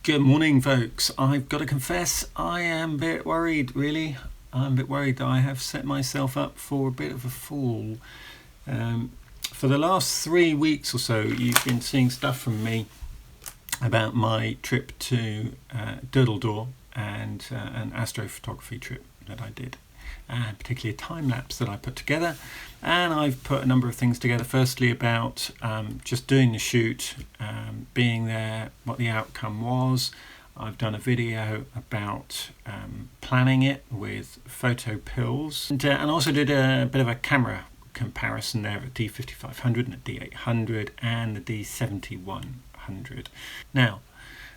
Good morning, folks. I've got to confess, I am a bit worried, really. I'm a bit worried that I have set myself up for a bit of a fall. For the last 3 weeks or so, you've been seeing stuff from me about my trip to Doodledore and an astrophotography trip that I did, and particularly a time-lapse that I put together. And I've put a number of things together, firstly about just doing the shoot, being there, what the outcome was. I've done a video about planning it with photo pills, and also did a bit of a camera comparison there of a D5500 and a D800 and the D7100. Now,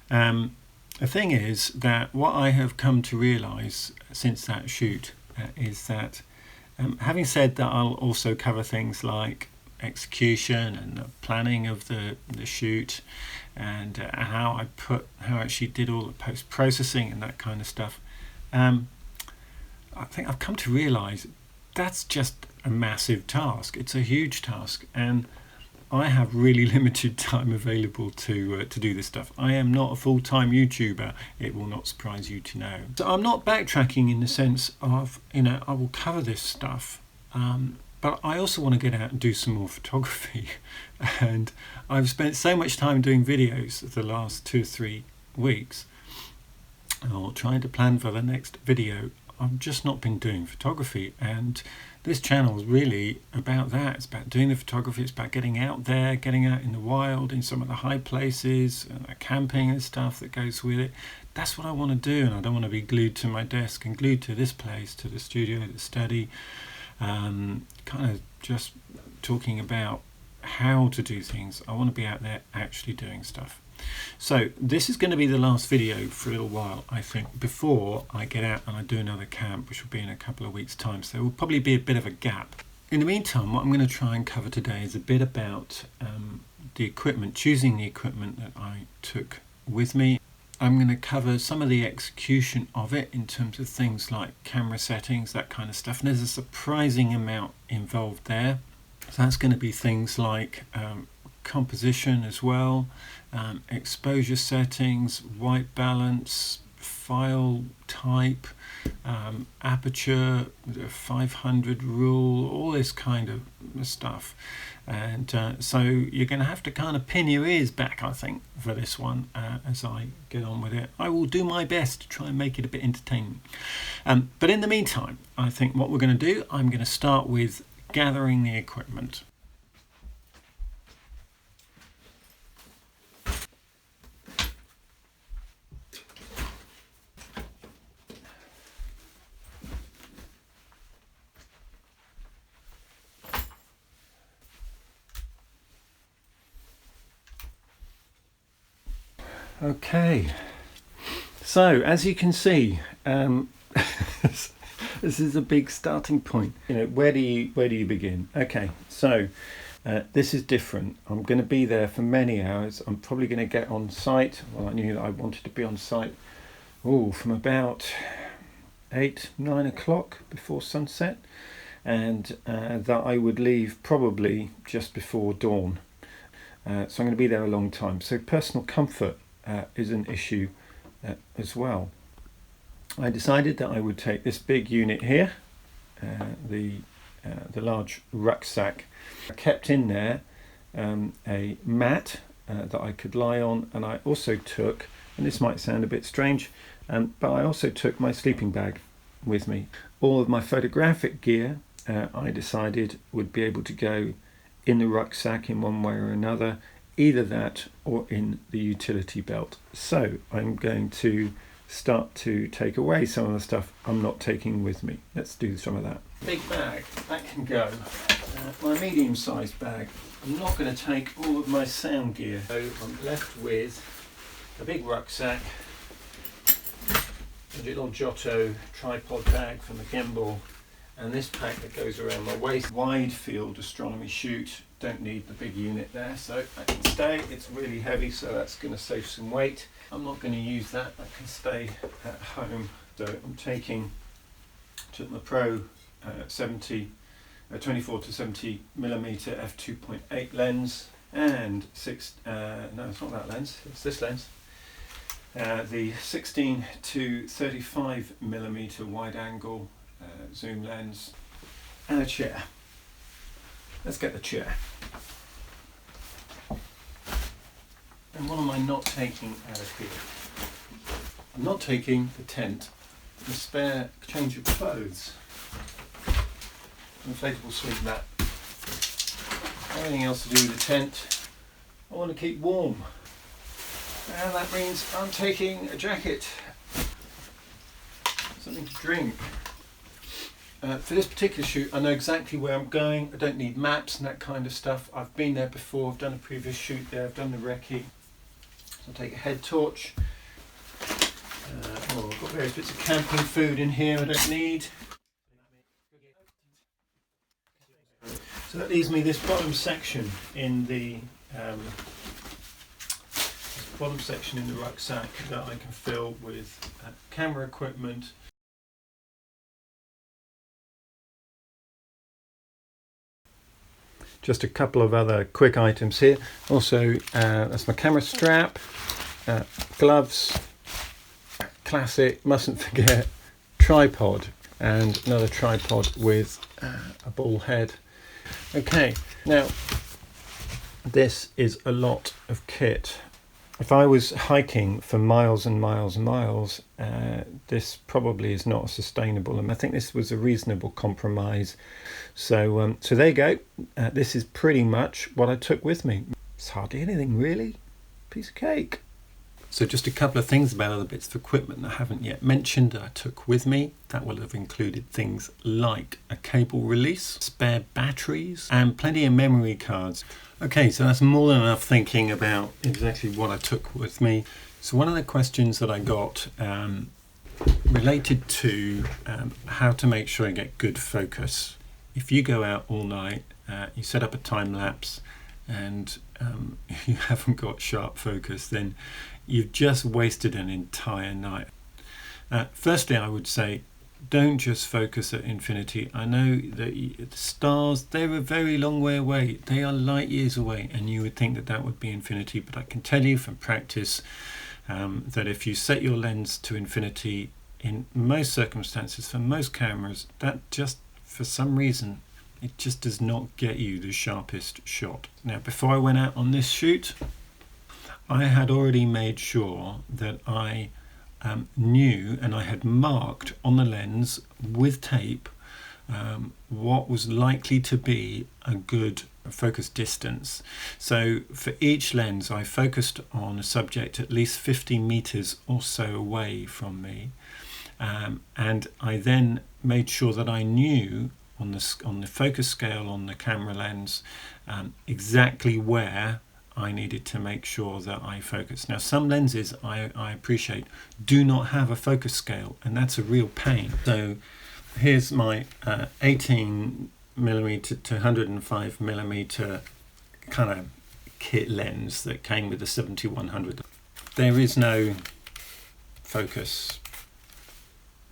the thing is that what I have come to realise since that shoot is that having said that, I'll also cover things like execution and the planning of the shoot, and how I actually did all the post-processing and that kind of stuff. I think I've come to realise that's just a massive task. It's a huge task, and I have really limited time available to do this stuff. I am not a full-time YouTuber. It will not surprise you to know. So I'm not backtracking in the sense of, I will cover this stuff, but I also want to get out and do some more photography. And I've spent so much time doing videos the last 2 or 3 weeks, or trying to plan for the next video. I've just not been doing photography, and this channel is really about that. It's about doing the photography, it's about getting out there, getting out in the wild, in some of the high places, camping and stuff that goes with it. That's what I want to do, and I don't want to be glued to my desk and glued to this place, to the studio, the study, kind of just talking about how to do things. I want to be out there actually doing stuff. So this is going to be the last video for a little while, I think, before I get out and I do another camp, which will be in a couple of weeks' time. So there will probably be a bit of a gap. In the meantime, what I'm going to try and cover today is a bit about the equipment, choosing the equipment that I took with me. I'm going to cover some of the execution of it in terms of things like camera settings, that kind of stuff. And there's a surprising amount involved there. So that's going to be things like composition as well, exposure settings, white balance, file type, aperture, the 500 rule, all this kind of stuff. And so you're going to have to kind of pin your ears back, I think, for this one as I get on with it. I will do my best to try and make it a bit entertaining. But in the meantime, I think what we're going to do, I'm going to start with gathering the equipment. Okay, so as you can see, this is a big starting point. Where do you begin? Okay, so this is different. I'm going to be there for many hours. I'm probably going to get on site. Well, I knew that I wanted to be on site from about 8-9 o'clock before sunset, and that I would leave probably just before dawn. So I'm going to be there a long time. So personal comfort is an issue as well. I decided that I would take this big unit here, the large rucksack. I kept in there a mat that I could lie on, and I also took, and this might sound a bit strange, but I also took my sleeping bag with me. All of my photographic gear I decided would be able to go in the rucksack in one way or another, either that or in the utility belt. So I'm going to start to take away some of the stuff I'm not taking with me. Let's do some of that. Big bag, that can go. My medium-sized bag. I'm not going to take all of my sound gear, so I'm left with a big rucksack, a little Giotto tripod bag from the gimbal, and this pack that goes around my waist. Wide field astronomy shoot, don't need the big unit there, so that can stay. It's really heavy, so that's going to save some weight. I'm not going to use that, that can stay at home. So I'm took my Pro 24 to 70 millimeter f2.8 lens, and no, it's not that lens, it's this lens, the 16 to 35 millimeter wide angle zoom lens, and a chair. Let's get the chair. And what am I not taking out of here? I'm not taking the tent, the spare change of clothes, inflatable sleep mat, everything else to do with the tent. I want to keep warm, and that means I'm taking a jacket, something to drink. For this particular shoot, I know exactly where I'm going. I don't need maps and that kind of stuff. I've been there before. I've done a previous shoot there. I've done the recce. So I'll take a head torch. I've got various bits of camping food in here I don't need. So that leaves me this bottom section in the rucksack that I can fill with camera equipment. Just a couple of other quick items here. Also, that's my camera strap, gloves, classic, mustn't forget, tripod, and another tripod with a ball head. Okay, now this is a lot of kit. If I was hiking for miles and miles and miles, this probably is not sustainable, and I think this was a reasonable compromise. So there you go. This is pretty much what I took with me. It's hardly anything really. Piece of cake. So just a couple of things about other bits of equipment that I haven't yet mentioned that I took with me. That will have included things like a cable release, spare batteries, and plenty of memory cards. Okay, so that's more than enough thinking about exactly what I took with me. So one of the questions that I got related to how to make sure I get good focus. If you go out all night, you set up a time lapse, and you haven't got sharp focus, then you've just wasted an entire night. Firstly, I would say, don't just focus at infinity. I know that the stars, they're a very long way away. They are light years away, and you would think that that would be infinity, but I can tell you from practice that if you set your lens to infinity, in most circumstances, for most cameras, that just, for some reason, it just does not get you the sharpest shot. Now, before I went out on this shoot, I had already made sure that I knew, and I had marked on the lens with tape what was likely to be a good focus distance. So for each lens, I focused on a subject at least 50 meters or so away from me, and I then made sure that I knew on the focus scale on the camera lens exactly where I needed to make sure that I focus. Now, some lenses I appreciate do not have a focus scale, and that's a real pain. So here's my 18 millimeter to 105 millimeter kind of kit lens that came with the 7100. There is no focus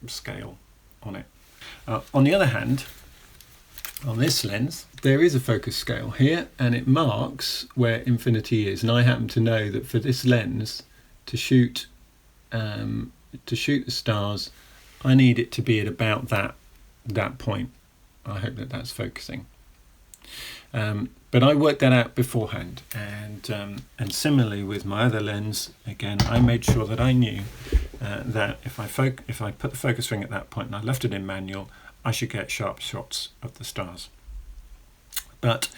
scale on it. On the other hand, on this lens, there is a focus scale here, and it marks where infinity is. And I happen to know that for this lens, to shoot the stars, I need it to be at about that point. I hope that that's focusing. But I worked that out beforehand, and similarly with my other lens, again, I made sure that I knew that if I put the focus ring at that point and I left it in manual, I should get sharp shots of the stars. But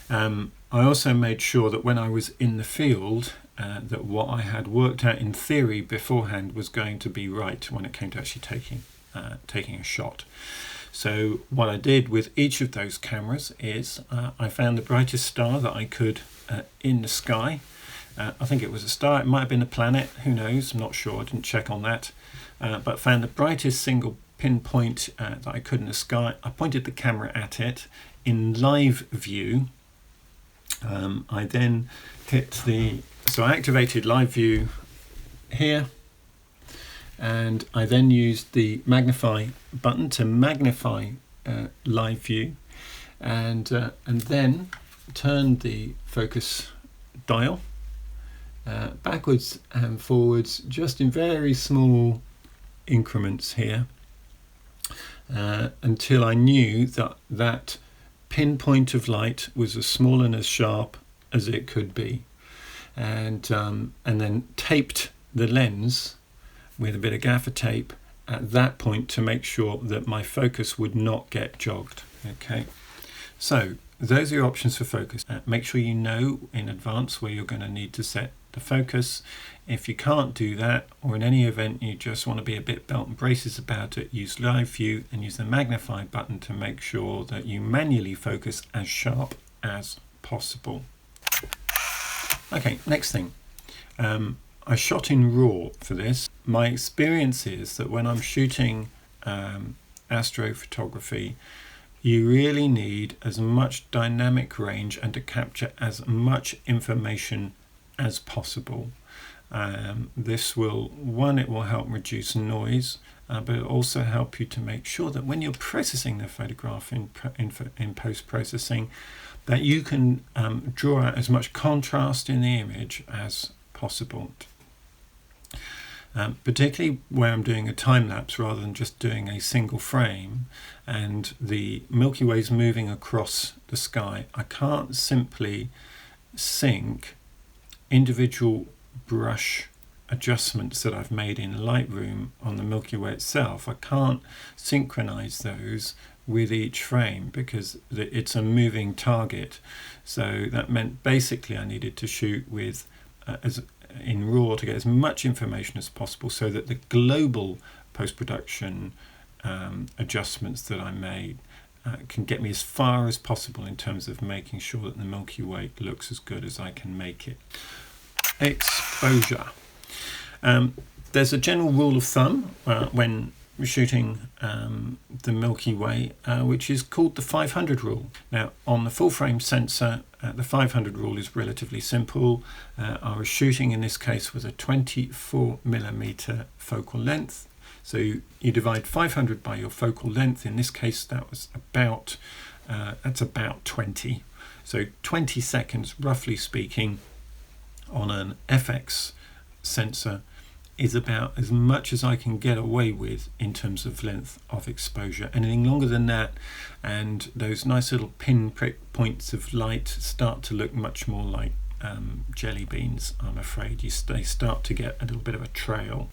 I also made sure that when I was in the field, that what I had worked out in theory beforehand was going to be right when it came to actually taking a shot. So what I did with each of those cameras is I found the brightest star that I could in the sky. I think it was a star, it might have been a planet, who knows, I'm not sure, I didn't check on that. But found the brightest single pinpoint that I could in the sky. I pointed the camera at it in live view. I then so I activated live view here, and I then used the magnify button to magnify live view, and then turned the focus dial backwards and forwards, just in very small increments here, until I knew that that pinpoint of light was as small and as sharp as it could be, and then taped the lens with a bit of gaffer tape at that point to make sure that my focus would not get jogged. Okay, so those are your options for focus. Make sure you know in advance where you're going to need to set the focus. If you can't do that, or in any event you just want to be a bit belt and braces about it, use live view and use the magnify button to make sure that you manually focus as sharp as possible. Okay, next thing. I shot in RAW for this. My experience is that when I'm shooting astrophotography, you really need as much dynamic range and to capture as much information as possible. This will, it will help reduce noise, but it'll also help you to make sure that when you're processing the photograph in post-processing, that you can draw out as much contrast in the image as possible. Particularly where I'm doing a time lapse rather than just doing a single frame and the Milky Way is moving across the sky, I can't simply sync individual brush adjustments that I've made in Lightroom on the Milky Way itself. I can't synchronize those with each frame because it's a moving target. So that meant basically I needed to shoot with in RAW to get as much information as possible so that the global post-production adjustments that I made can get me as far as possible in terms of making sure that the Milky Way looks as good as I can make it. Exposure. There's a general rule of thumb when shooting the Milky Way, which is called the 500 rule. Now, on the full frame sensor, the 500 rule is relatively simple. I was shooting in this case with a 24mm focal length. So you divide 500 by your focal length. In this case, that was about that's about 20. So 20 seconds, roughly speaking, on an FX sensor is about as much as I can get away with in terms of length of exposure. Anything longer than that and those nice little pinprick points of light start to look much more like jelly beans, I'm afraid. They start to get a little bit of a trail.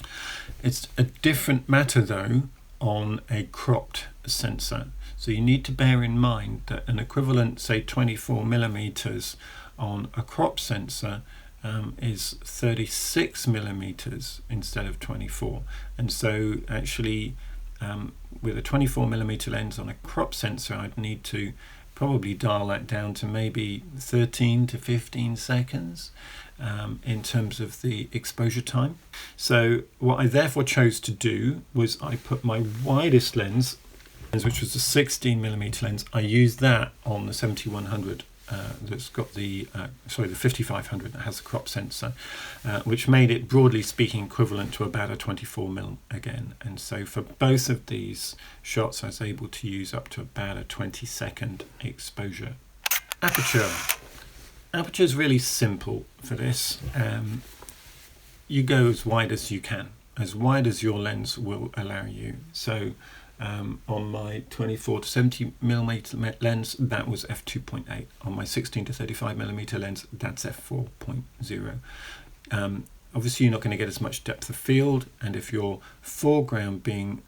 It's a different matter though on a cropped sensor. So you need to bear in mind that an equivalent, say 24mm on a crop sensor is 36mm instead of 24, and so actually with a 24mm lens on a crop sensor I'd need to probably dial that down to maybe 13 to 15 seconds in terms of the exposure time. So what I therefore chose to do was I put my widest lens, which was a 16mm lens, I used that on the 7100 that's got the 5500 that has the crop sensor, which made it broadly speaking equivalent to about a 24mm again. And so for both of these shots I was able to use up to about a 20-second exposure. Aperture. Aperture is really simple for this. You go as wide as you can, as wide as your lens will allow you. So on my 24 to 70mm lens, that was f2.8. On my 16 to 35mm lens, that's f4.0. Obviously, you're not going to get as much depth of field, and if your foreground being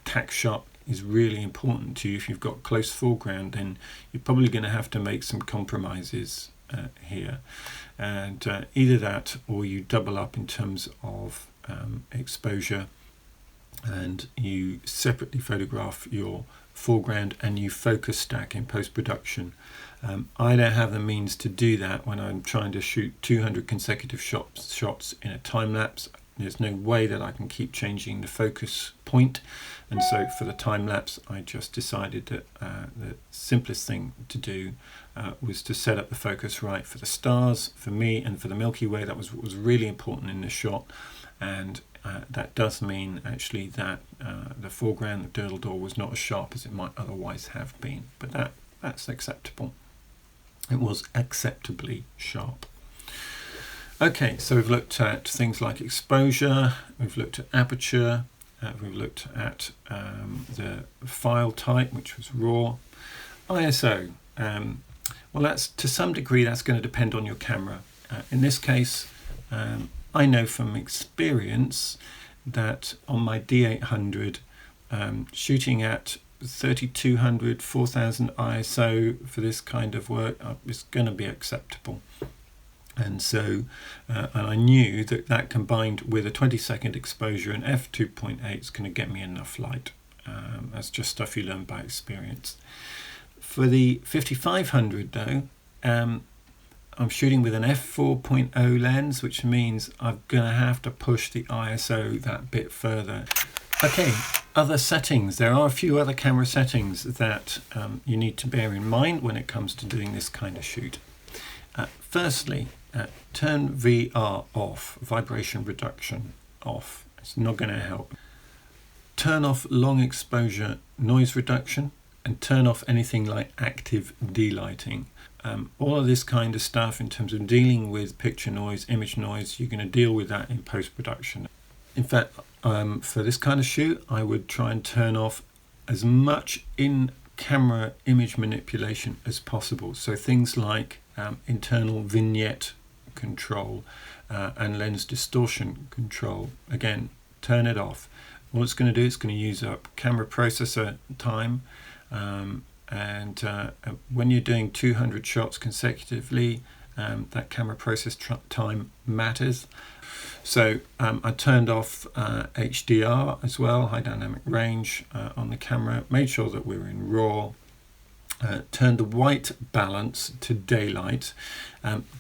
tack sharp is really important to you, if you've got close foreground, then you're probably going to have to make some compromises here. And either that or you double up in terms of exposure, and you separately photograph your foreground and you focus stack in post-production. I don't have the means to do that when I'm trying to shoot 200 consecutive shots in a time lapse. There's no way that I can keep changing the focus point, and so for the time lapse I just decided that the simplest thing to do was to set up the focus right for the stars, for me, and for the Milky Way. That was what was really important in this shot, and that does mean actually that the foreground, the Doodle Door, was not as sharp as it might otherwise have been, but that's acceptable. It was acceptably sharp. Okay, so we've looked at things like exposure, we've looked at aperture, we've looked at the file type, which was RAW. ISO, well, that's to some degree that's going to depend on your camera. In this case, I know from experience that on my D800, shooting at 3200, 4000 ISO for this kind of work is going to be acceptable. And so, and I knew that that combined with a 20-second exposure and f2.8 is going to get me enough light. That's just stuff you learn by experience. For the 5500 though, I'm shooting with an f4.0 lens, which means I'm going to have to push the ISO that bit further. Okay, other settings. There are a few other camera settings that you need to bear in mind when it comes to doing this kind of shoot. Firstly, turn VR off, vibration reduction off. It's not going to help. Turn off long exposure noise reduction and turn off anything like active delighting. All of this kind of stuff in terms of dealing with picture noise, image noise, you're going to deal with that in post-production. In fact, for this kind of shoot, I would try and turn off as much in-camera image manipulation as possible. So things like internal vignette control and lens distortion control. Again, turn it off. All it's going to do, it's going to use up camera processor time, and when you're doing 200 shots consecutively, that camera process time matters. So I turned off HDR as well, high dynamic range on the camera, made sure that we were in RAW, turned the white balance to daylight.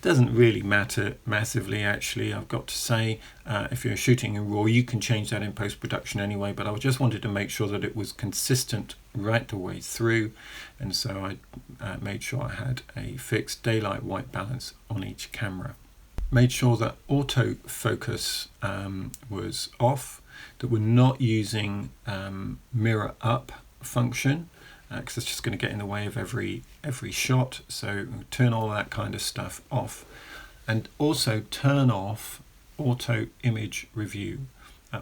Doesn't really matter massively, actually, I've got to say. If you're shooting in RAW, you can change that in post-production anyway, but I just wanted to make sure that it was consistent right the way through, and so I made sure I had a fixed daylight white balance on each camera. Made sure that autofocus was off, that we're not using mirror up function, because it's just going to get in the way of every shot. So turn all that kind of stuff off, and also turn off auto image review.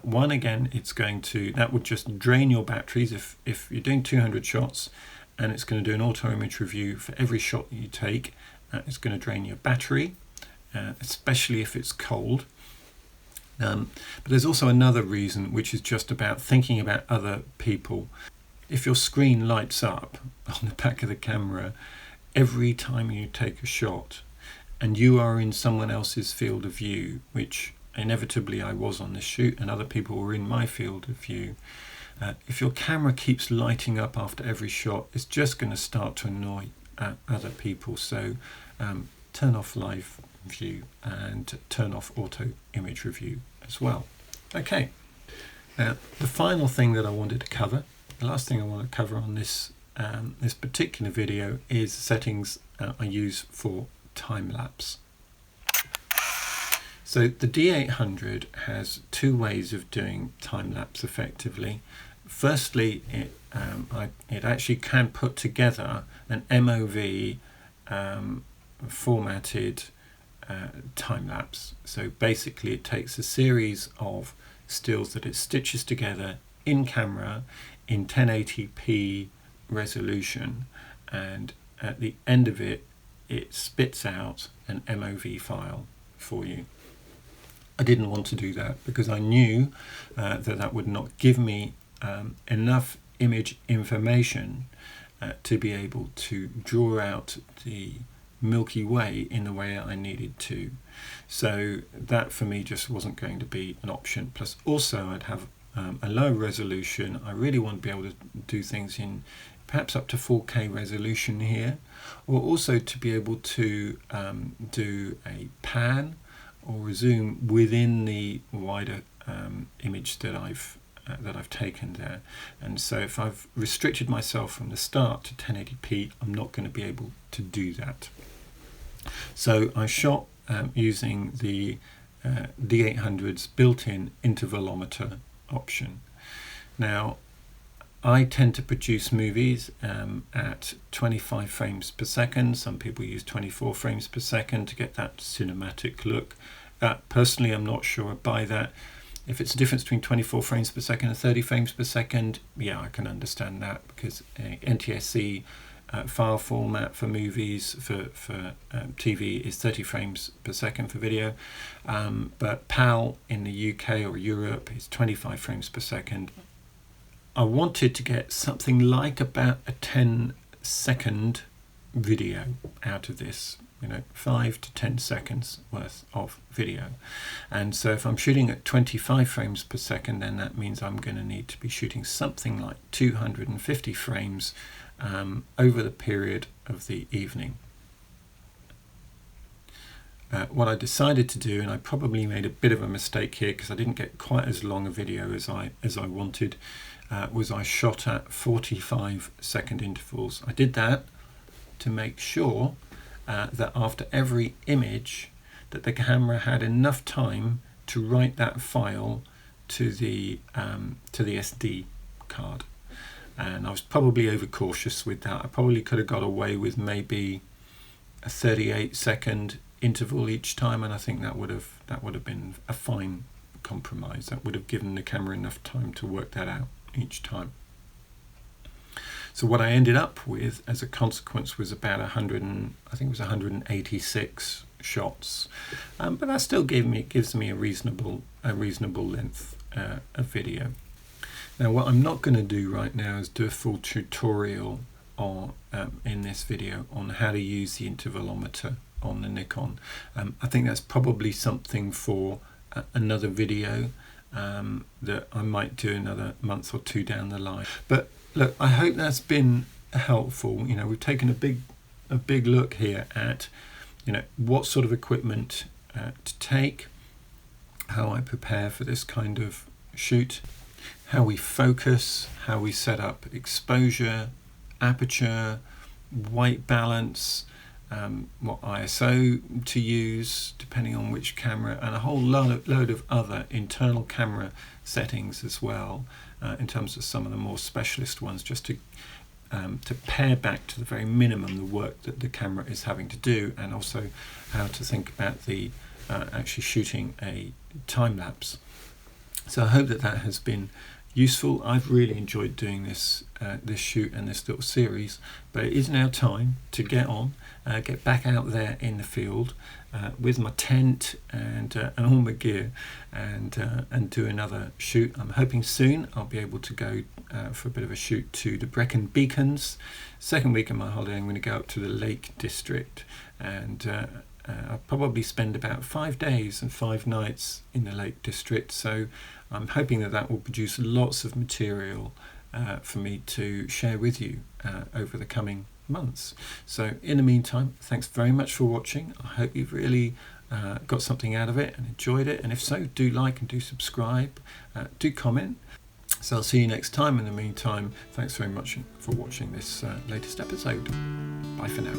One, again, it's going to, that would just drain your batteries if you're doing 200 shots, and it's going to do an auto image review for every shot that you take. It's going to drain your battery, especially if it's cold. But there's also another reason, which is just about thinking about other people. If your screen lights up on the back of the camera every time you take a shot, and you are in someone else's field of view, which inevitably I was on this shoot, and other people were in my field of view, if your camera keeps lighting up after every shot, it's just going to start to annoy other people. So turn off live view and turn off auto image review as well. Okay, now the final thing that I wanted to cover, the last thing I want to cover on this this particular video, is settings I use for time lapse. So the D800 has two ways of doing time lapse effectively. Firstly, it actually can put together an MOV formatted time lapse. So basically it takes a series of stills that it stitches together in camera in 1080p resolution, and at the end of it, it spits out an MOV file for you. I didn't want to do that because I knew that would not give me enough image information to be able to draw out the Milky Way in the way I needed to. So that for me just wasn't going to be an option. Plus also I'd have a low resolution. I really want to be able to do things in perhaps up to 4K resolution here, or also to be able to do a pan or a zoom within the wider image that I've taken there. And so if I've restricted myself from the start to 1080p, I'm not going to be able to do that. So I shot using the D800's built-in intervalometer option. Now, I tend to produce movies at 25 frames per second. Some people use 24 frames per second to get that cinematic look. Personally, I'm not sure I buy that. If it's a difference between 24 frames per second and 30 frames per second, yeah, I can understand that, because NTSC file format for movies, for TV, is 30 frames per second for video, but PAL in the UK or Europe is 25 frames per second. I wanted to get something like about a 10-second video out of this, 5 to 10 seconds worth of video. And so if I'm shooting at 25 frames per second, then that means I'm going to need to be shooting something like 250 frames over the period of the evening. What I decided to do, and I probably made a bit of a mistake here because I didn't get quite as long a video as I wanted, was I shot at 45-second intervals. I did that to make sure that after every image that the camera had enough time to write that file to the SD card. And I was probably overcautious with that. I probably could have got away with maybe a 38-second interval each time, and I think that would have been a fine compromise. That would have given the camera enough time to work that out each time. So what I ended up with as a consequence was about 186 shots, but that still gives me a reasonable length of video. Now, what I'm not going to do right now is do a full tutorial in this video on how to use the intervalometer on the Nikon. I think that's probably something for another video that I might do another month or two down the line. But look, I hope that's been helpful. We've taken a big look here at what sort of equipment to take, how I prepare for this kind of shoot, how we focus, how we set up exposure, aperture, white balance, what ISO to use depending on which camera, and a whole load of other internal camera settings as well, in terms of some of the more specialist ones, just to pare back to the very minimum the work that the camera is having to do, and also how to think about the actually shooting a time lapse. So I hope that has been useful. I've really enjoyed doing this shoot and this little series, but it is now time to get back out there in the field with my tent and all my gear, and do another shoot. I'm hoping soon I'll be able to go for a bit of a shoot to the Brecon Beacons. Second week of my holiday, I'm going to go up to the Lake District, and I'll probably spend about 5 days and 5 nights in the Lake District. So I'm hoping that will produce lots of material for me to share with you over the coming months. So in the meantime, thanks very much for watching. I hope you've really got something out of it and enjoyed it. And if so, do like and do subscribe, do comment. So I'll see you next time. In the meantime, thanks very much for watching this latest episode. Bye for now.